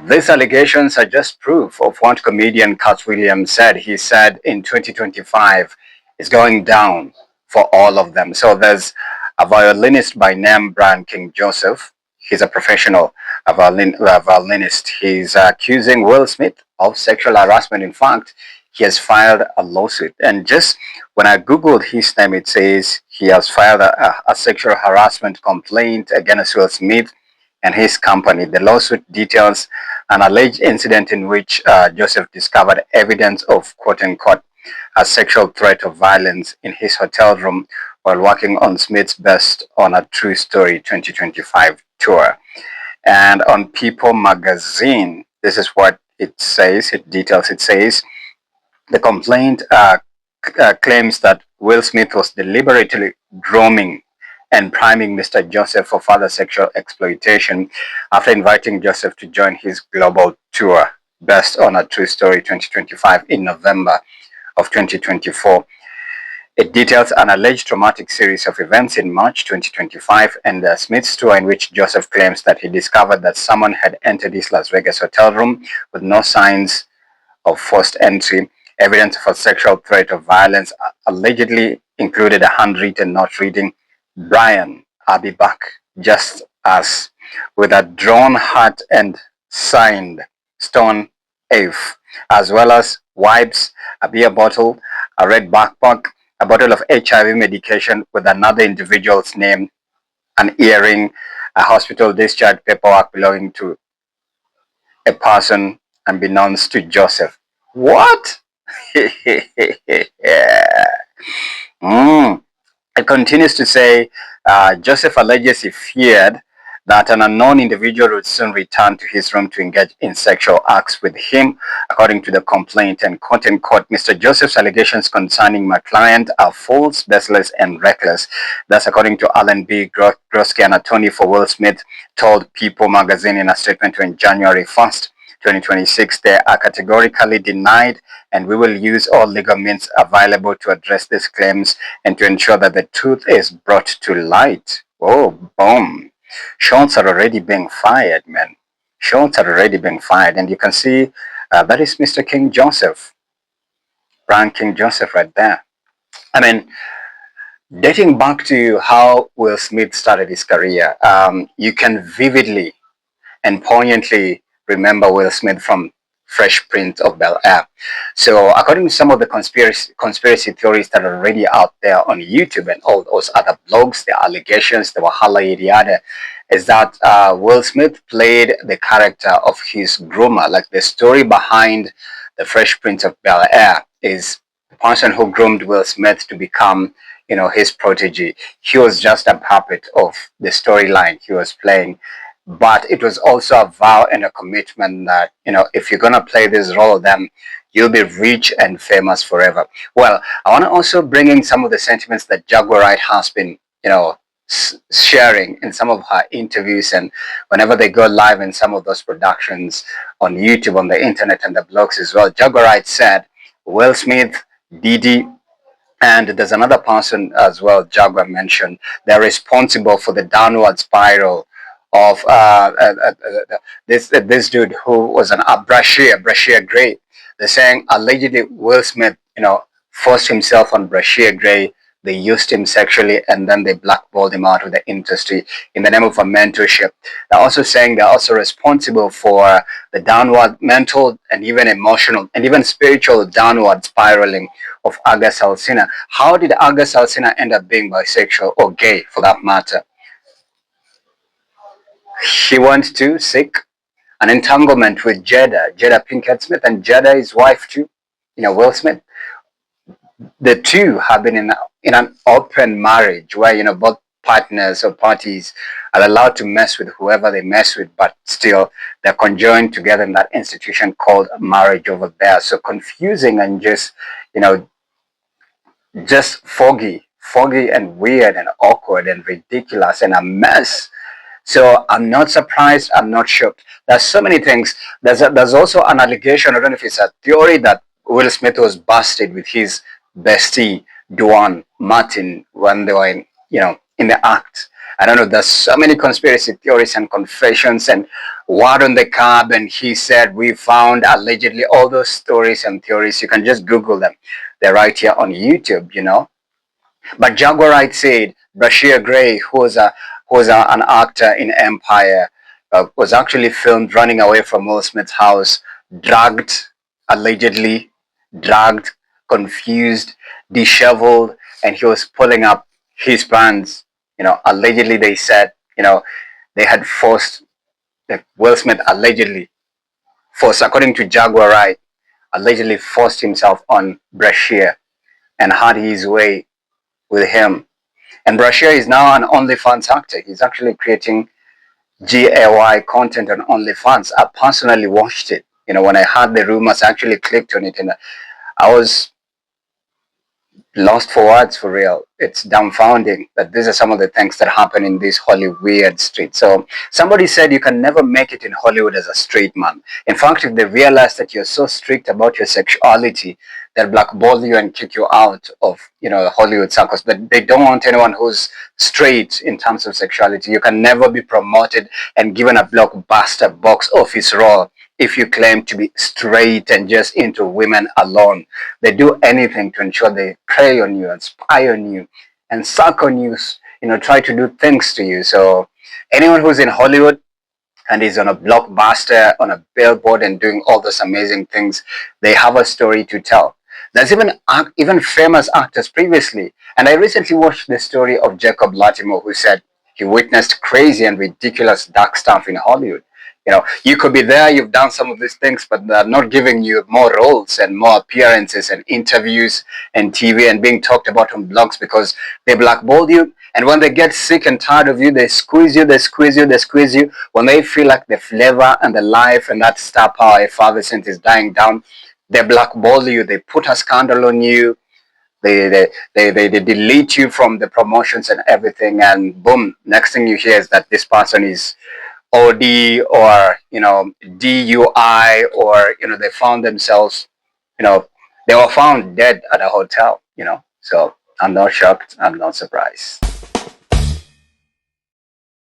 These allegations are just proof of what comedian Cat Williams said. He said in 2025 is going down for all of them. So there's a violinist by name Brian King Joseph. He's a professional violinist. He's accusing Will Smith of sexual harassment. In fact, he has filed a lawsuit. And just when I Googled his name, it says he has filed a sexual harassment complaint against Will Smith and his company. The lawsuit details an alleged incident in which Joseph discovered evidence of quote-unquote a sexual threat of violence in his hotel room while working on Smith's Best on a True Story 2025 tour. And on People magazine, this is what it says, it says, the complaint claims that Will Smith was deliberately grooming and priming Mr. Joseph for further sexual exploitation after inviting Joseph to join his global tour, Best on a True Story 2025 in November of 2024. It details an alleged traumatic series of events in March 2025 and the Smith's tour in which Joseph claims that he discovered that someone had entered his Las Vegas hotel room with no signs of forced entry. Evidence of a sexual threat of violence allegedly included a handwritten note reading, "Brian, I'll be back, just us," with a drawn heart and signed Stone F, as well as wipes, a beer bottle, a red backpack, a bottle of HIV medication with another individual's name, an earring, a hospital discharge paperwork belonging to a person unbeknownst to Joseph. What? mm. It continues to say, Joseph alleges he feared that an unknown individual would soon return to his room to engage in sexual acts with him, according to the complaint. And quote-unquote, Mr. Joseph's allegations concerning my client are false, baseless, and reckless. That's according to Alan B. Grosky, an attorney for Will Smith, told People magazine in a statement on January 1st, 2026, they are categorically denied, and we will use all legal means available to address these claims and to ensure that the truth is brought to light. Oh, boom. Shots are already being fired, man. Shots are already being fired. And you can see that is Mr. King Joseph, Brian King Joseph right there. I mean, dating back to how Will Smith started his career, you can vividly and poignantly remember Will Smith from Fresh Prince of Bel-Air. So according to some of the conspiracy theories that are already out there on YouTube and all those other blogs, the allegations, the Wahala Yada, is that Will Smith played the character of his groomer. Like the story behind the Fresh Prince of Bel-Air is the person who groomed Will Smith to become, you know, his protege. He was just a puppet of the storyline he was playing. But it was also a vow and a commitment that, you know, if you're going to play this role, then you'll be rich and famous forever. Well, I want to also bring in some of the sentiments that Jaguar Wright has been, you know, sharing in some of her interviews and whenever they go live in some of those productions on YouTube, on the internet and the blogs as well. Jaguar Wright said Will Smith, Didi, and there's another person as well, Jaguar mentioned, they're responsible for the downward spiral of this dude who was an Brashear Gray. They're saying allegedly Will Smith, you know, forced himself on Brashear Gray. They used him sexually and then they blackballed him out of the industry in the name of a mentorship. They're also saying they're also responsible for the downward mental and even emotional and even spiritual downward spiraling of August Alsina. How did August Alsina end up being bisexual or gay for that matter? He went to seek an entanglement with Jada Pinkett Smith, and Jada is wife too, you know, Will Smith. The two have been in an open marriage where, you know, both partners or parties are allowed to mess with whoever they mess with, but still they're conjoined together in that institution called marriage over there. So confusing and just, you know, just foggy and weird and awkward and ridiculous and a mess. So I'm not surprised. I'm not shocked. There's so many things. There's also an allegation. I don't know if it's a theory that Will Smith was busted with his bestie Duane Martin when they were in, you know, in the act. I don't know, there's so many conspiracy theories and confessions and what on the cab, and he said we found allegedly all those stories and theories. You can just Google them. They're right here on YouTube, you know. But Jaguarite said Bashir Gray, an actor in Empire, was actually filmed running away from Willsmith's house, drugged, allegedly drugged, confused, disheveled, and he was pulling up his pants. You know, allegedly they said, you know, they had forced, like Willsmith allegedly forced, according to Jaguarite, allegedly forced himself on Bashir and had his way with him. And Brashear is now an OnlyFans actor. He's actually creating GAY content on OnlyFans. I personally watched it. You know, when I heard the rumors, I actually clicked on it, and I was lost for words, for real. It's dumbfounding that these are some of the things that happen in this Hollywood street. So somebody said you can never make it in Hollywood as a straight man. In fact, if they realize that you're so strict about your sexuality, they'll blackball you and kick you out of, you know, the Hollywood circus. But they don't want anyone who's straight in terms of sexuality. You can never be promoted and given a blockbuster box office role if you claim to be straight and just into women alone. They do anything to ensure they prey on you and spy on you and suck on you, you know, try to do things to you. So anyone who's in Hollywood and is on a blockbuster, on a billboard and doing all those amazing things, they have a story to tell. There's even famous actors previously. And I recently watched the story of Jacob Latimore, who said he witnessed crazy and ridiculous dark stuff in Hollywood. You know, you could be there, you've done some of these things, but they're not giving you more roles and more appearances and interviews and TV and being talked about on blogs because they blackball you. And when they get sick and tired of you, they squeeze you, they squeeze you, they squeeze you. When they feel like the flavor and the life and that star power effervescence is dying down, they blackball you, they put a scandal on you, they delete you from the promotions and everything, and boom, next thing you hear is that this person is OD or, you know, DUI, or, you know, they found themselves, you know, they were found dead at a hotel, you know. So I'm not shocked, I'm not surprised.